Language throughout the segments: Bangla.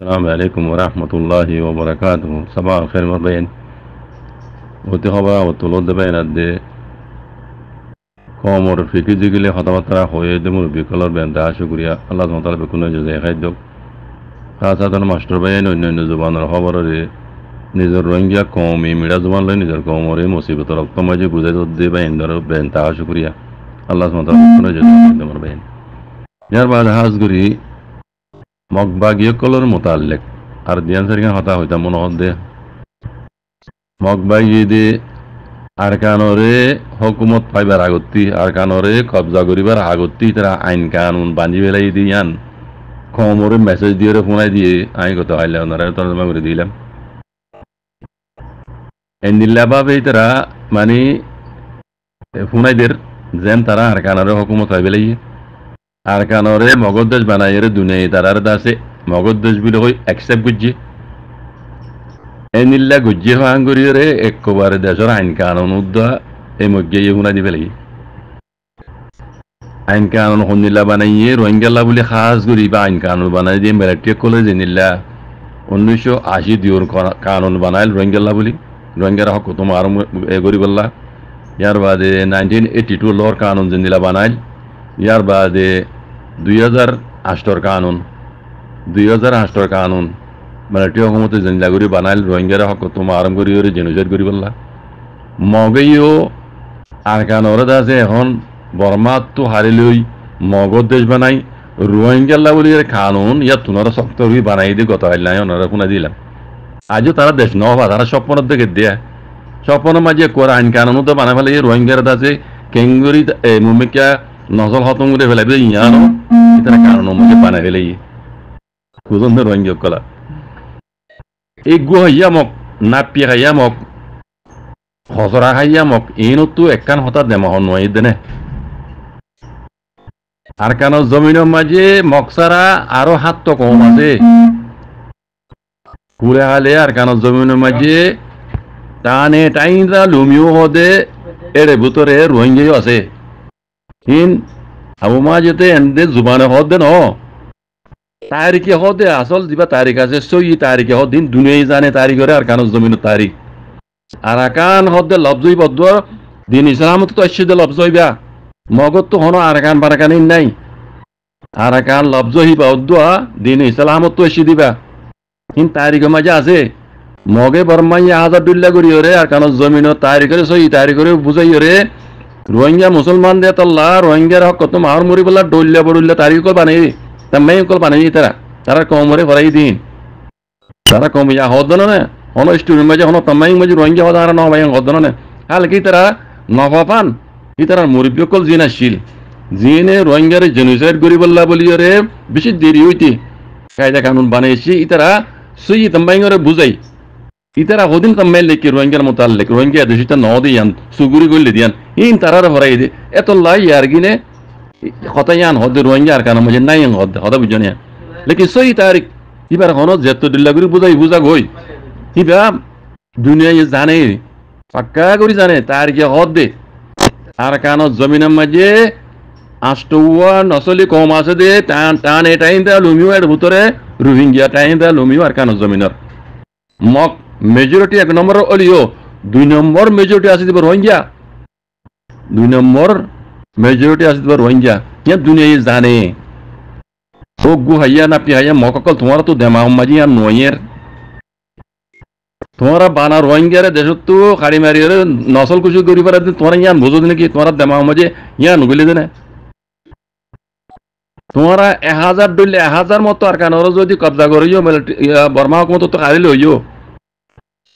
السلام عليكم ورحمة الله وبركاته. صباح الخير مربين. وتخبا وتلود بين الدي قومر في كذي كله خطوات را خوي دمر بكلر بين دعاء شكريا الله سبحانه وتعالى بكون جزاء خير دو خاصة ماستر بين إنه زبان الخبر ده نزر رنجا قومي ميرا زبان له نزر قومر مصيبة ربط ما جو جزاء دي بين در بين دعاء شكريا الله سبحانه وتعالى بكون جزاء خير دو مربين. यार बाद हाज गुरी মগবাগীয় কলর মোতাল্লেক আর দিয়ান সারিগান হতা হইতা মনে হদ্দে মগবাগীদে আরকানরে হুকুমত পাইবার আগত্তি আরকানরে কবজা করিবার আগত্তি তারা আইন কানুন বাঁধি বেলাই দিয়ান খমরে মেসেজ দিয়ে ফোনাই দিয়ে আমি কত আইলে ওনারা তর্জমা করে দিলাম এন্দিল্লাভাবে তারা মানে ফোনাইদের যেন তারা আরকানরে হুকুমত পাই বেলাই আরকানরে মগদ্দেশ বানাইরে দুনিয়ায় তারার দাসে মগদ্দেশ বিলে হই অ্যাকসেপ্ট গুজ্জি এনিল্লা গুজ্জি হাঙ্গুরিরে একবারে দেশের আইন কানুন উদ্দা এই মধ্যে হুনা দিবে লাগি আইন কানুন হনিল্লা বানাইয়ে রোহিঙ্গাল্লা বলে খাস করি বা আইন কানুন বানাই দিয়ে মেলাটিয়া কলেজ এনিল্লা 1980 দিওর কানুন বানাইল রোহিঙ্গাল্লা বলি রোহিঙ্গার হক তোমার এ গরিবল্লা ইয়ার বাদে 1982 লর কানুন জেনিলা বানাইল ইয়ার বাদে 2008 কানুন 2008 কানুন মারাঠি হুকুমতে জেনজাগুরি বানাইল রোহিঙ্গার হক তোমার আরম করি জেনোসাইড করি বললা মগেও আরকানরে দাসে এখন বর্মা তো হারিলই মগধ দেশ বানাই রোহিঙ্গাল্লা বলি কানুন ইয়া তুনারা শক্ত হই বানাই দিয়ে গত আইল নাই ওনারা কোনা দিলাম আজও তারা দেশ নবা তারা স্বপ্নের দিকে দেয়া স্বপ্নের মাঝে কোর আইন কানুন তো বানাই ফেলে রোহিঙ্গার দাসে কেঙ্গুরি মুমিকা নজল হতম করে ফেলাই ইয়ানো এটা কারণ মুখে বানাই ফেলাই খুঁজন রোহিঙ্গা কলা এই গু হইয়া মক নাপিয়া খাইয়া মক হজরা খাইয়া মক এইনতো একখান হঠাৎ দেমাহ নয় দেনে আর কেন জমিনের মাঝে মকসারা আরো হাত তো কম আছে ঘুরে হালে আর কেন জমিনের মাঝে টানে টাইনরা লুমিও হদে এর ভিতরে রোহিঙ্গাও আছে হিন আবু মা যেতে এনদে জুবানে হদ দে ন তারিখে হদে আসল দিবা তারিখ আছে সই তারিখে হদ দিন দুনিয়াই জানে তারিখরে আর কান জমিনের তারিখ আর আকান হদে লফজই বদ্ধ দিন ইসলামত তো আসছে দে লফজইবা মগত তো হনো আর কান বারাকানি নাই আর আকান লফজই বদ্ধ দিন ইসলামত তো আসছে দিবা হিন তারিখে মাঝে আছে মগে বর্মাই হাজার দুল্লা করিওরে আর কান জমিনের তারিখরে সই তারিখরে বুঝাইওরে রোহিঙ্গা মুসলমান দে তল্লা রোহিঙ্গার হক কত মার মরি বলা ডল্লা বড়ুল্লা তারিখ কল বানাই তামাই কল বানাই তারা কমরে ভরাই দিন তারা কম ইয়া হদন না হন স্টুডেন্ট মাঝে হন তামাই মাঝে রোহিঙ্গা হদা না ভাই হদন না হাল কি তারা নফাপান কি তারা মুরব্বী কল জিনা শিল জিনে রোহিঙ্গার জেনোসাইড করি বললা বলি রে বেশি দেরি হইতে কায়দা কানুন বানাইছি ইতারা সুই তামাই করে বুঝাই ইতারা হদিন তামাই লেখি রোহিঙ্গার মোতাল্লিক রোহিঙ্গা দেশটা ন দিয়ান সুগুরি গল্লি দিয়ান ইন তারার ভরাই দে এত লাই আর গিনে হতায়ান হদে রোহিঙ্গা আর কানা মজে নাই হদে হদা বুঝনে লেকিন সই তারিখ ইবার হন যেত দিল্লা করে বুঝা গই ইবা দুনিয়ায় জানে পাক্কা করে জানে তারিখে হদ দে আর কানা জমিনের মাঝে আষ্টুয়া নসলি কম আছে দে টান টান এটাই দা লুমিও এর ভিতরে রোহিঙ্গা টাইম দা লুমিও আর কানা জমিনের মক মেজরিটি এক নম্বর অলিও 2 নম্বর মেজরিটি আছে দিব রোহিঙ্গা 2 নম্বর মেজরিটি আছে দিব রোহিঙ্গা ইয়া দুনিয়ায় জানে ও গু হাইয়া না পিহাইয়া মককল তোমার তো দেমা মাঝি আর নয়ের তোমারা বানা রোহিঙ্গারে দেশত তো খাড়ি মারিয়ে নসল কুচু করি পারে তোমার ইয়ান বুঝো নাকি তোমার দেমা মাঝে ইয়া নগলি দেনে তোমারা 1000 ডলে 1000 মতো আর কানর যদি কবজা করিও বর্মা হুকুমত তো খারিল হইও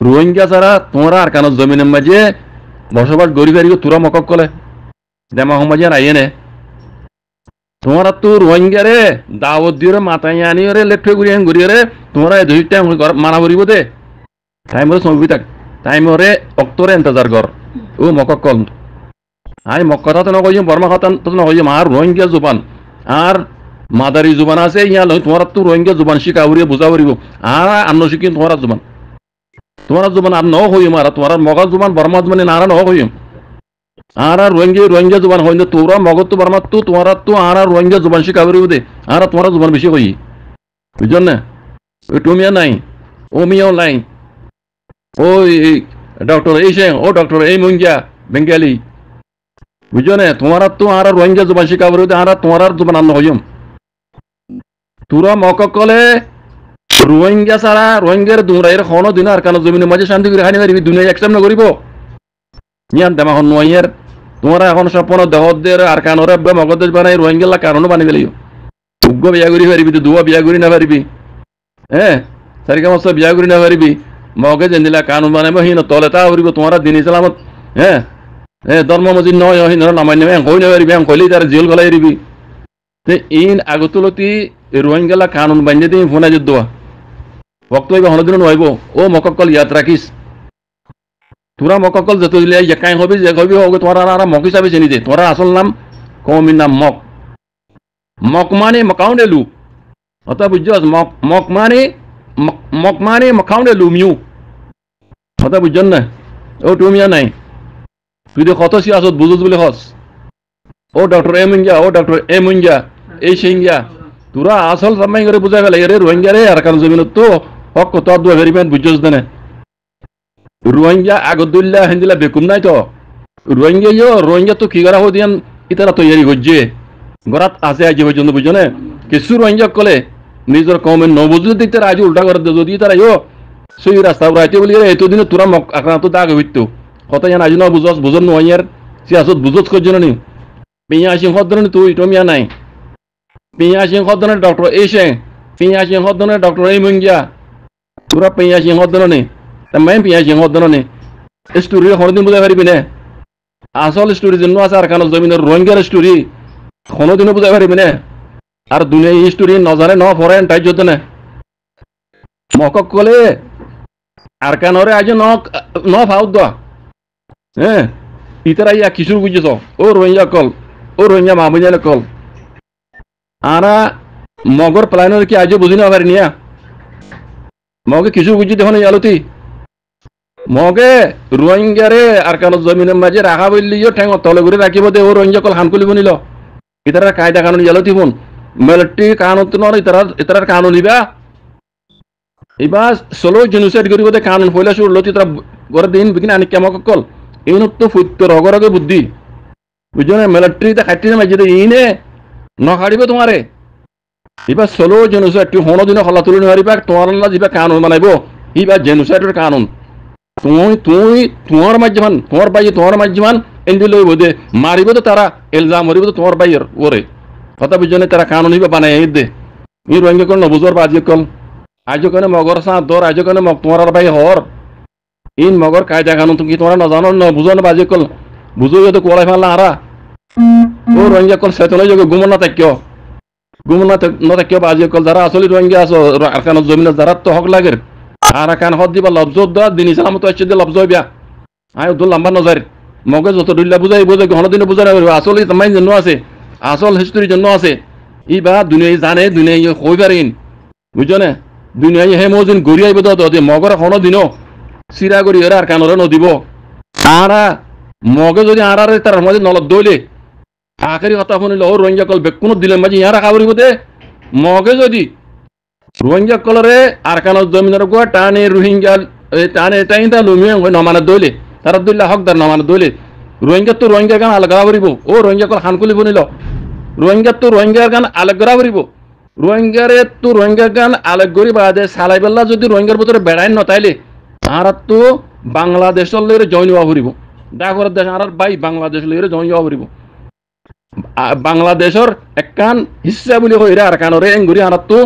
রোহিঙ্গা ছাড়া তোমরা আর কান জমিনের মাঝে বসবাস গরিব হারিও তোরা মকক কলে দেমা সমাজে আইয়ে নে তোমরা তো রোহিঙ্গা রে দাওয়াত দিয়ে মাথায় আনি রে লেট্রে ঘুরিয়ে রে তোমরা দুই টাইম মানা করিব দে টাইম রে সঙ্গী থাক টাইম রে অক্তরে ইন্তজার কর ও মকক কল আই মক কথা তো নকইম বর্মা কথা তো নকইম আর রোহিঙ্গা জুবান আর মাদারি জুবান আছে ইয়া লই তোমরা তো রোহিঙ্গা জুবান শিখাউরিয়ে বুঝা করিব আর আন্ন শিখি তোমরা জুবান তোমার জুবান আর ন হইম আর তোমার মগজ জুবান বর্মা জুবানে নারা ন হইম আর রোহিঙ্গা জুবান হইলে তোরা মগজ তো বর্মা তো তোমার তো আর রোহিঙ্গা জুবান শিখাবরি দে আর তোমার জুবান বেশি হই বুঝছেন না ওই টুমিয়া নাই, ও মিয়াও নাই, ওই ডক্টর এই সে ও ডক্টর এই মুঙ্গিয়া বেঙ্গালি, বুঝছো না? তোমার তো আর রোহিঙ্গা জবান শিখাবো, আর তোমার আর জবান আন্ন হইম। তোরা মককলে রোহিঙ্গা ছাড়া রোহিঙ্গার দুমরাইয়ের কোনো দিন আর কেন জমিনের মাঝে শান্তি করে খানি পারিবি, দুনিয়া একসাম না করিব ইয়ান দেমা হন নোয়াইয়ের। তোমরা এখন সপন দেহদের আর কানোর মগদেশ বানাই রোহিঙ্গা কারণও বানি গেলিও, উগ্র বিয়া করি পারিবি, তো দুয়া বিয়া করি না পারিবি, হ্যাঁ সারিকা মস্ত বিয়া করি না পারিবি, মগে যেদিলা কানুন বানাইব হিন তলে তা করিব, তোমরা দিন ইসলামত হ্যাঁ হ্যাঁ ধর্ম মজিদ নয় হিন নামান্য কই না পারিবি, কইলেই তার জেল গলাই দিবি। ইন আগতুলতি রোহিঙ্গা কানুন বান্ধে দিন ফোনা যুদ্ধ ভক্ত হইব হনদিন নইব। ও মককল ইয়াদ রাখিস, তোরা মককল যত দিলে একাই হবি যে হবি হোক, তোরা আর মক হিসাবে চিনি দে। তোরা আসল নাম কমির নাম মক, মক মানে মকাউন্ডে লু, অত বুঝছ? মক মানে মকাউন্ডে লু মিউ, অত বুঝছ না? ও টুমিয়া নাই, তুই তো কত সিয়াসত বুঝুস বলে হস। ও ডক্টর এম ইঞ্জা, ও ডক্টর এম ইঞ্জা এই সিঙ্গা, তোরা আসল সামাই করে বুঝাই ফেলে রে রোহিঙ্গা রে আর কারণ জমিন তো হক কত দুয়া ভেরিমেন্ট বুঝছস না? রোহিঙ্গা আগদুল্লাহ হিন্দিলা বেকুম নাই তো রোহিঙ্গা তো কি করা হদিয়ান ইতারা তৈরি করছে গরাত আছে আজ পর্যন্ত, বুঝছো না? কিছু রোহিঙ্গা কলে নিজের কমের নবুঝু দিতে আজ উল্টা করে যদি তারা সেই রাস্তা রাইতে বলি এতদিনে তোরা আক্রান্ত দাগ হইত কত জান আজ না বুঝস বুঝন নোয়াইয়ার সিয়াসত বুঝস করছো না নি পিয়া সিং হদ্দন তুই টমিয়া নাই, পিয়া সিং হদ্দনে ডক্টর এই সে, পিয়া সিং হদ্দনে ডক্টর এই মুঙ্গিয়া, তোরা পিয়া সিং হদ্দন নি তাই পিয়া সিং হদ্দন নি স্টোরি কোনোদিন বুঝাই পারিবি না? আসল স্টোরি জন্য আছে আর কেন জমিনের রোহিঙ্গার স্টোরি কোনোদিনও বুঝাই পারিবি না? আর দুনিয়া এই স্টোরি নজানে ন ফরেন টাইজ হতো না মকক কলে আর কেনরে আজ ন ফাউদ দা হ্যাঁ ইতারা ইয়া কিশোর বুঝেছ ও রোহিঙ্গা কল, ও রোহিঙ্গা মাহবুজাল কল, আরা মগর প্লাইনের কি আজও বুঝি না পারি নিয়া মগে কিশোর বুঝি দেখো না আলতি মগে রোহিঙ্গারে আর কেন জমিনের মাঝে রাখা বললিও ঠেঙ তলে করে রাখিব দে, ও রোহিঙ্গা কল হানকুলি বনিল ইতারা কায়দা কানুন আলতি বোন মিলিটারি কানুন তো নয়, ইতারার কানুন ইবা এবার সোলো জেনোসাইড করিব দে কানুন ফইলা শুরু লতি তারা গড়ে দিন বিকিন আনি কেমক কল এই তো ফুটতো রগরগে বুদ্ধি, বুঝছো না? মিলিটারিতে খাইতে মাঝে ইনে নখাড়িব তোমারে এবার সোলো জেনোসাইড তুই হনো দিনে হলা তুলি নোৱাৰিবা, তোমার যা কানুন বানাইব ইবা জেনোসাইডের কানুন তোমার মাঝমান তোমার বাইয়ে তোমার মাঝমান এন্দি লইব দে মারিব তো তারা এলজাম হরিব তো তোমার বাইয়ের ওরে কথা বুঝছো না? তারা কানুন ইবা বানাই দে ই রোহিঙ্গা কল নবুজর বাজি কল আজ কেন মগর সাঁত দর আজ কেন তোমার বাই হর ইন মগর কায়দা কানুন তুমি তোমরা নজানো ন বুঝো না বাজি কল বুঝো তো কোলাই ফেললা আরা ও রোহিঙ্গা কল সেতন যোগ গুমন না থাকিও গুমন না থাকিও বাজি কল যারা আসলে রোহিঙ্গা আছো আর কান জমিনে যারা তো হক লাগে আর কান হদ দিবা লব্জ দা দিন ইসলাম তো আসছে লব্জ হইবা আয় দু লম্বা নজর মগে যত দুইলা বুঝাই বুঝে ঘন দিনে বুঝাই আসলে মাইন জন্য আছে আসল হিস্টোরি জন্য আছে ইবা দুনিয়া জানে দুনিয়া কই পারিন বুঝছো না? দুনিয়ায় হে মজিন গড়ি আইব তো মগর কোনো দিনও চিরা করি আর কানরে নদিব আরা মগে যদি আরারে তার মাঝে নলত দইলে আখেরি কথা শুনিল ও রোহিঙ্গা কল বেকুনো দিলে মাঝে ইয়ারা খাবরিব দে মগে যদি রোহিঙ্গা কলরে আর কান জমিনের গো টানে রোহিঙ্গা টানে টাইনটা লুমিয়ে নমানে দইলে তারা দইলে হকদার নমানে দইলে রোহিঙ্গা তো রোহিঙ্গা গান আলগা করিব ও রোহিঙ্গা কল হানকুলি বনিল রোহিঙ্গা তো রোহিঙ্গার গান আলগা করিব রোহিঙ্গারে তো রোহিঙ্গা গান আলেক গরি বাদে সালাই বেলা যদি রোহিঙ্গার ভিতরে বেড়াই নতাইলে আর তো বাংলাদেশের লইরে জয়েন হওয়া ফুরিব ডাকর দেশ আর বাই বাংলাদেশ লইরে জয়েন হওয়া ফুরিব বাংলাদেশের একখান হিস্সা বলি হইরে আর কানরে এঙ্গুরি আর তো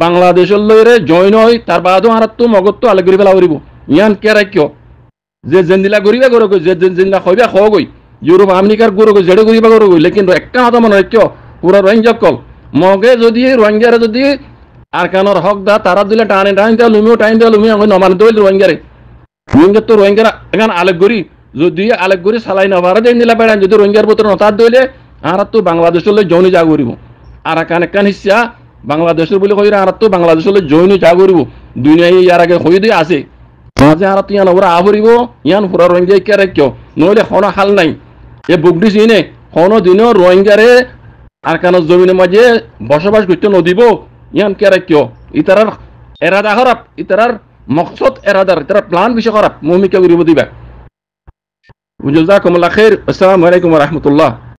বাংলাদেশের লইরে জয়েন হই তার বাদও আর তো মগত তো আলেক গরি ফেলা ফুরিব ইয়ান কে রাখিও যে জেন্দিলা গরিবা গরো গই যে জেন্দিলা হইবা খাওয়া গই ইউরোপ আমেরিকার গরো গই জেডে গরিবা গরো গই লেকিন একটা কথা মনে রাখিও পুরা রোহিঙ্গা কল মগে যদি রোহিঙ্গারে যদি আর কানোর হক দা তারা দিলে টানে টাইনটা লুমিও আমি নমান দইল রোহিঙ্গারে রোহিঙ্গা তো রোহিঙ্গারা এখান আলেক গরি যদি আলেক গরি সালাই নভারে দেন দিলা বেড়ান যদি রোহিঙ্গার ভিতরে নতার দইলে আর তো বাংলাদেশের জৌনি যা করিব আর কান হিসা বাংলাদেশের বলে কইরা আর তো বাংলাদেশের জৌনি যা করিব দুনিয়ায় ইয়ার আগে হই দিয়ে আছে মাঝে আর তো ইয়ান ওরা আভরিব ইয়ান পুরা রোহিঙ্গা কে রাখিও নইলে কোনো হাল নাই এ বুকডি সিনে কোনো দিনও রোহিঙ্গারে আর কেন জমিনের মাঝে বসবাস করতে নদিব ইয়ান কে রাখিও ইতারার এরাদা খারাপ ইতারার মকসদ এরাদার ইতারা প্ল্যান বিষয় খারাপ মুমিকে গরিব দিবা জাযাকুমুল্লাহ খাইর। আসসালামু আলাইকুম ওয়া রাহমাতুল্লাহ।